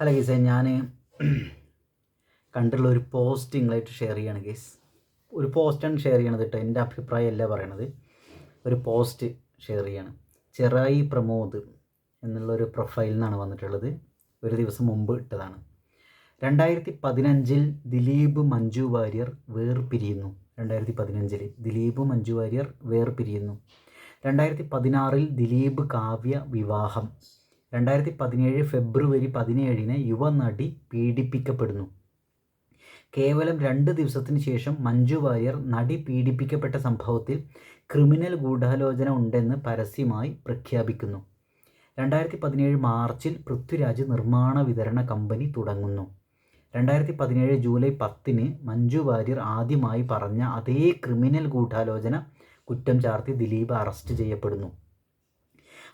Hello ഗീസേ, ഞാൻ കണ്ടുള്ള ഒരു പോസ്റ്റ് നിങ്ങളായിട്ട് ഷെയർ ചെയ്യാണ് ഗീസ്. ഒരു പോസ്റ്റാണ് ഷെയർ ചെയ്യണത് കേട്ടോ, എൻ്റെ അഭിപ്രായമല്ല പറയണത്. ഒരു പോസ്റ്റ് ഷെയർ ചെയ്യാണ്. ചെറായി പ്രമോദ് എന്നുള്ളൊരു പ്രൊഫൈലിൽ നിന്നാണ് വന്നിട്ടുള്ളത്. ഒരു ദിവസം മുമ്പ് ഇട്ടതാണ്. 2015 ദിലീപ് മഞ്ജു വാര്യർ വേർപിരിയുന്നു. 2015 ദിലീപ് മഞ്ജു വാര്യർ വേർപിരിയുന്നു. 2016 ദിലീപ് കാവ്യ വിവാഹം. 2017 ഫെബ്രുവരി 17 യുവനടി പീഡിപ്പിക്കപ്പെടുന്നു. കേവലം 2 ദിവസത്തിന് ശേഷം മഞ്ജു വാര്യർ നടി പീഡിപ്പിക്കപ്പെട്ട സംഭവത്തിൽ ക്രിമിനൽ ഗൂഢാലോചന ഉണ്ടെന്ന് പരസ്യമായി പ്രഖ്യാപിക്കുന്നു. 2017 മാർച്ചിൽ പൃഥ്വിരാജ് നിർമ്മാണ വിതരണ കമ്പനി തുടങ്ങുന്നു. 2017 ജൂലൈ 10 മഞ്ജു വാര്യർ ആദ്യമായി പറഞ്ഞ അതേ ക്രിമിനൽ ഗൂഢാലോചന കുറ്റം ചാർത്തി ദിലീപ് അറസ്റ്റ് ചെയ്യപ്പെടുന്നു.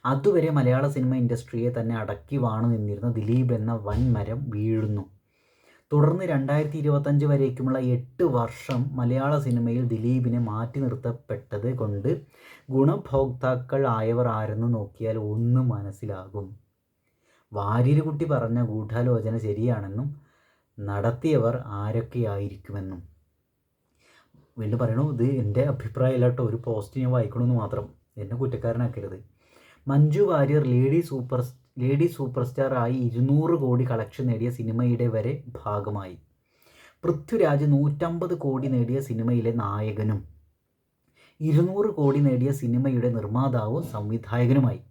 അതുവരെ മലയാള സിനിമ ഇൻഡസ്ട്രിയെ തന്നെ അടക്കി വാണു നിന്നിരുന്ന ദിലീപ് എന്ന വൻമരം വീഴുന്നു. തുടർന്ന് 2025 വരേക്കുമുള്ള 8 വർഷം മലയാള സിനിമയിൽ ദിലീപിനെ മാറ്റി നിർത്തപ്പെട്ടത് കൊണ്ട് ഗുണഭോക്താക്കൾ ആയവർ ആരെന്ന് നോക്കിയാൽ ഒന്ന് മനസ്സിലാകും. വാര്യർ കുട്ടി പറഞ്ഞ ഗൂഢാലോചന ശരിയാണെന്നും നടത്തിയവർ ആരൊക്കെയായിരിക്കുമെന്നും. വീണ്ടും പറയണു, ഇത് എൻ്റെ അഭിപ്രായമല്ല കേട്ടോ, ഒരു പോസ്റ്റ് ഞാൻ വായിക്കണമെന്ന് മാത്രം, എന്നെ കുറ്റക്കാരനാക്കരുത്. Manju Warrier lady superstar ആയി 200 കോടി കളക്ഷൻ നേടിയ സിനിമയുടെ വരെ ഭാഗമായി. പൃഥ്വിരാജ് 150 കോടി നേടിയ സിനിമയിലെ നായകനും 200 കോടി നേടിയ സിനിമയുടെ നിർമ്മാതാവും സംവിധായകനുമായി.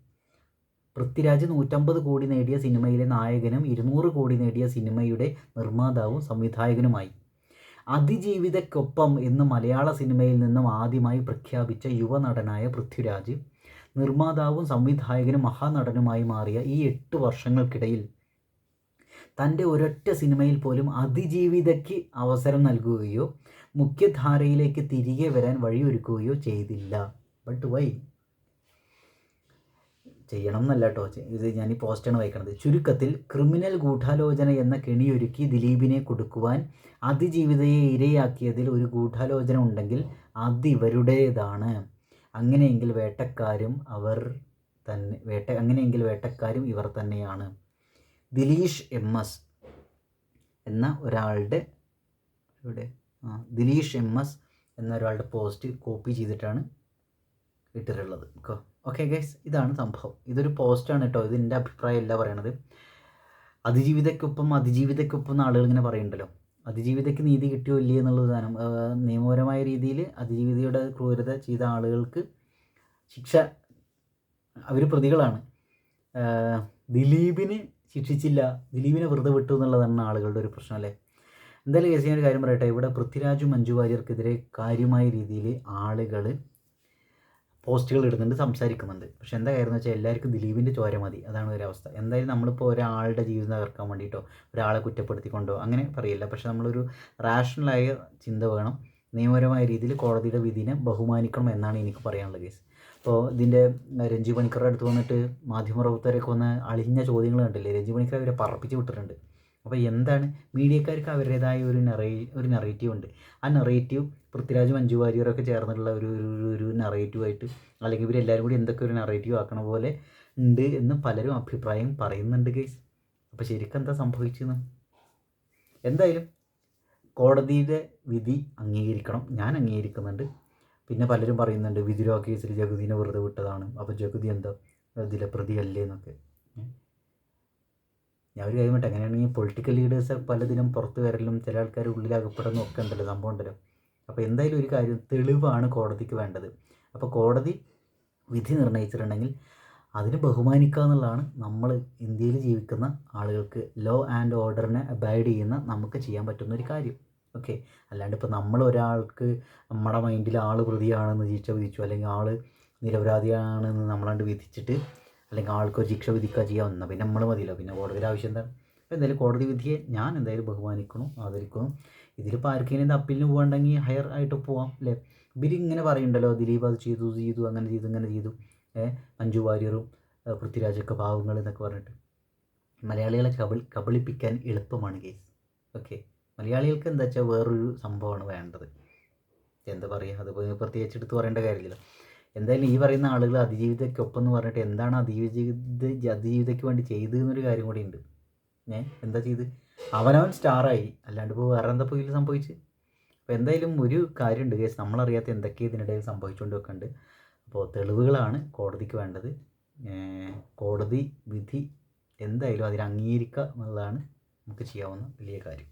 പൃഥ്വിരാജ് 150 കോടി നേടിയ സിനിമയിലെ നായകനും 200 കോടി നേടിയ സിനിമയുടെ നിർമ്മാതാവും സംവിധായകനുമായി. അതിജീവിതയ്ക്കൊപ്പം എന്ന് മലയാള സിനിമയിൽ നിന്നും ആദ്യമായി പ്രഖ്യാപിച്ച യുവനടനായ പൃഥ്വിരാജ് നിർമ്മാതാവും സംവിധായകനും മഹാനടനുമായി മാറിയ ഈ 8 വർഷങ്ങൾക്കിടയിൽ തൻ്റെ ഒരൊറ്റ സിനിമയിൽ പോലും അതിജീവിതയ്ക്ക് അവസരം നൽകുകയോ മുഖ്യധാരയിലേക്ക് തിരികെ വരാൻ വഴിയൊരുക്കുകയോ ചെയ്തില്ല. But why? ചെയ്യണം എന്നല്ല കേട്ടോ, ഇത് ഞാൻ ഈ പോസ്റ്റാണ് വായിക്കണത്. ചുരുക്കത്തിൽ, ക്രിമിനൽ ഗൂഢാലോചന എന്ന കെണിയൊരുക്കി ദിലീപിനെ കൊടുക്കുവാൻ അതിജീവിതയെ ഇരയാക്കിയതിൽ ഒരു ഗൂഢാലോചന ഉണ്ടെങ്കിൽ അതിവരുടേതാണ്. അങ്ങനെയെങ്കിൽ വേട്ടക്കാരും ഇവർ തന്നെയാണ്. ദിലീഷ് എം എസ് എന്ന ഒരാളുടെ പോസ്റ്റ് കോപ്പി ചെയ്തിട്ടാണ് ഇട്ടിട്ടുള്ളത്. ഓക്കെ ഗൈസ്, ഇതാണ് സംഭവം. ഇതൊരു പോസ്റ്റാണ് കേട്ടോ, ഇത് എൻ്റെ അഭിപ്രായമല്ല പറയണത്. അതിജീവിതയ്ക്കൊപ്പം എന്ന് ആളുകൾ ഇങ്ങനെ പറയുന്നുണ്ടല്ലോ. അതിജീവിതയ്ക്ക് നീതി കിട്ടിയോ ഇല്ലേ എന്നുള്ളത് സാധനം, നിയമപരമായ രീതിയിൽ അതിജീവിതയുടെ ക്രൂരത ചെയ്ത ആളുകൾക്ക് ശിക്ഷ, അവർ പ്രതികളാണ്. ദിലീപിന് ശിക്ഷിച്ചില്ല, ദിലീപിനെ വെറുതെ വിട്ടു എന്നുള്ളതാണ് ആളുകളുടെ ഒരു പ്രശ്നം അല്ലേ. എന്തായാലും കേസ് ഞാനൊരു കാര്യം പറയട്ടെ, ഇവിടെ പൃഥ്വിരാജും മഞ്ജു വാര്യർക്കെതിരെ കാര്യമായ രീതിയിൽ ആളുകൾ പോസ്റ്റുകൾ ഇടുന്നുണ്ട്, സംസാരിക്കുന്നുണ്ട്. പക്ഷെ എന്താ കാര്യം എന്ന് വെച്ചാൽ എല്ലാവർക്കും ദിലീപിൻ്റെ ചോര മതി, അതാണ് ഒരവസ്ഥ. എന്തായാലും നമ്മളിപ്പോൾ ഒരാളുടെ ജീവിതം തകർക്കാൻ വേണ്ടിയിട്ടോ ഒരാളെ കുറ്റപ്പെടുത്തിക്കൊണ്ടോ അങ്ങനെ പറയില്ല. പക്ഷെ നമ്മളൊരു റാഷണലായ ചിന്ത വേണം. നിയമപരമായ രീതിയിൽ കോടതിയുടെ വിധിനെ ബഹുമാനിക്കണം എന്നാണ് എനിക്ക് പറയാനുള്ള കേസ്. ഇപ്പോൾ ഇതിൻ്റെ രഞ്ജി പണിക്കറുടെ അടുത്ത് വന്നിട്ട് മാധ്യമപ്രവർത്തകരൊക്കെ വന്ന് അളിഞ്ഞ ചോദ്യങ്ങൾ കണ്ടില്ലേ, രഞ്ജി പണിക്കർ അവരെ പറപ്പിച്ച് വിട്ടിട്ടുണ്ട്. അപ്പോൾ എന്താണ്, മീഡിയക്കാർക്ക് അവരുടേതായ ഒരു നറേറ്റീവ് ഉണ്ട്. ആ നറേറ്റീവ് പൃഥ്വിരാജ് മഞ്ജു വാര്യരൊക്കെ ചേർന്നിട്ടുള്ള ഒരു നറേറ്റീവായിട്ട്, അല്ലെങ്കിൽ ഇവരെല്ലാവരും കൂടി എന്തൊക്കെ ഒരു നറേറ്റീവ് ആക്കണ പോലെ ഉണ്ട് എന്ന് പലരും അഭിപ്രായം പറയുന്നുണ്ട് ഗൈസ്. അപ്പോൾ ശരിക്കും എന്താ സംഭവിച്ചെന്ന്? എന്തായാലും കോടതിയുടെ വിധി അംഗീകരിക്കണം, ഞാൻ അംഗീകരിക്കുന്നുണ്ട്. പിന്നെ പലരും പറയുന്നുണ്ട് വിധുര കേസിൽ ജഗതിനെ വെറുതെ വിട്ടതാണ്, അപ്പോൾ ജഗതി എന്താ ഇതിലെ പ്രതിയല്ലേ എന്നൊക്കെ. ഞാൻ ഒരു കാര്യം വിട്ടെ, അങ്ങനെയാണെങ്കിൽ പൊളിറ്റിക്കൽ ലീഡേഴ്സ് പലതിനും പുറത്ത് വരലും ചില ആൾക്കാർ ഉള്ളിലകപ്പെടുന്ന ഒക്കെ ഉണ്ടല്ലോ, സംഭവം ഉണ്ടല്ലോ. അപ്പോൾ എന്തായാലും ഒരു കാര്യം, തെളിവാണ് കോടതിക്ക് വേണ്ടത്. അപ്പോൾ കോടതി വിധി നിർണ്ണയിച്ചിട്ടുണ്ടെങ്കിൽ അതിന് ബഹുമാനിക്കുക എന്നുള്ളതാണ് നമ്മൾ ഇന്ത്യയിൽ ജീവിക്കുന്ന ആളുകൾക്ക്, ലോ ആൻഡ് ഓർഡറിനെ അബൈഡ് ചെയ്യുന്ന നമുക്ക് ചെയ്യാൻ പറ്റുന്ന ഒരു കാര്യം. ഓക്കെ, അല്ലാണ്ട് ഇപ്പോൾ നമ്മൾ ഒരാൾക്ക് നമ്മുടെ മൈൻഡിൽ ആൾ പ്രതിയാണെന്ന് ശിക്ഷ വിധിച്ചു, അല്ലെങ്കിൽ ആൾ നിരപരാധിയാണെന്ന് നമ്മളാണ്ട് വിധിച്ചിട്ട്, അല്ലെങ്കിൽ ആൾക്കൊരു ശിക്ഷ വിധിക്കുക ചെയ്യാവുന്ന, പിന്നെ നമ്മൾ മതിയല്ലോ, പിന്നെ കോടതിയുടെ ആവശ്യം എന്താണ്? അപ്പോൾ എന്തായാലും കോടതി വിധിയെ ഞാൻ എന്തായാലും ബഹുമാനിക്കണം, ആദരിക്കണം. ഇതിലിപ്പോൾ ആർക്കെങ്കിലും അപ്പീലിന് പോകണമെങ്കിൽ ഹയർ ആയിട്ട് പോവാം അല്ലേ. ഇവരിങ്ങനെ പറയുന്നുണ്ടല്ലോ, ദിലീപ് അത് ചെയ്തു അങ്ങനെ ചെയ്തു മഞ്ജു വാര്യറും പൃഥ്വിരാജൊക്കെ പാവങ്ങൾ എന്നൊക്കെ പറഞ്ഞിട്ട്. മലയാളികളെ കബളിപ്പിക്കാൻ എളുപ്പമാണ് കേസ്. ഓക്കെ, മലയാളികൾക്ക് എന്താ വെച്ചാൽ വേറൊരു സംഭവമാണ് വേണ്ടത്. എന്താ പറയുക, അത് പ്രത്യേകിച്ച് എടുത്ത് പറയേണ്ട കാര്യമില്ലല്ലോ. എന്തായാലും ഈ പറയുന്ന ആളുകൾ അതിജീവിതയ്ക്കൊപ്പം എന്ന് പറഞ്ഞിട്ട് എന്താണ് അതിജീവിതയ്ക്ക് വേണ്ടി ചെയ്തതെന്നൊരു കാര്യം കൂടി ഉണ്ട്. എന്താ ചെയ്ത് അവനവൻ സ്റ്റാറായി, അല്ലാണ്ട് ഇപ്പോൾ വേറെ എന്താ ഇപ്പോൾ ഇതിൽ സംഭവിച്ച്. അപ്പോൾ എന്തായാലും ഒരു കാര്യമുണ്ട് കേസ്, നമ്മളറിയാത്ത എന്തൊക്കെ ഇതിനിടയിൽ സംഭവിച്ചുകൊണ്ട് വെക്കുന്നുണ്ട്. അപ്പോൾ തെളിവുകളാണ് കോടതിക്ക് വേണ്ടത്. കോടതി വിധി എന്തായാലും അതിനെ അംഗീകരിക്കുക എന്നുള്ളതാണ് നമുക്ക് ചെയ്യാവുന്ന വലിയ കാര്യം.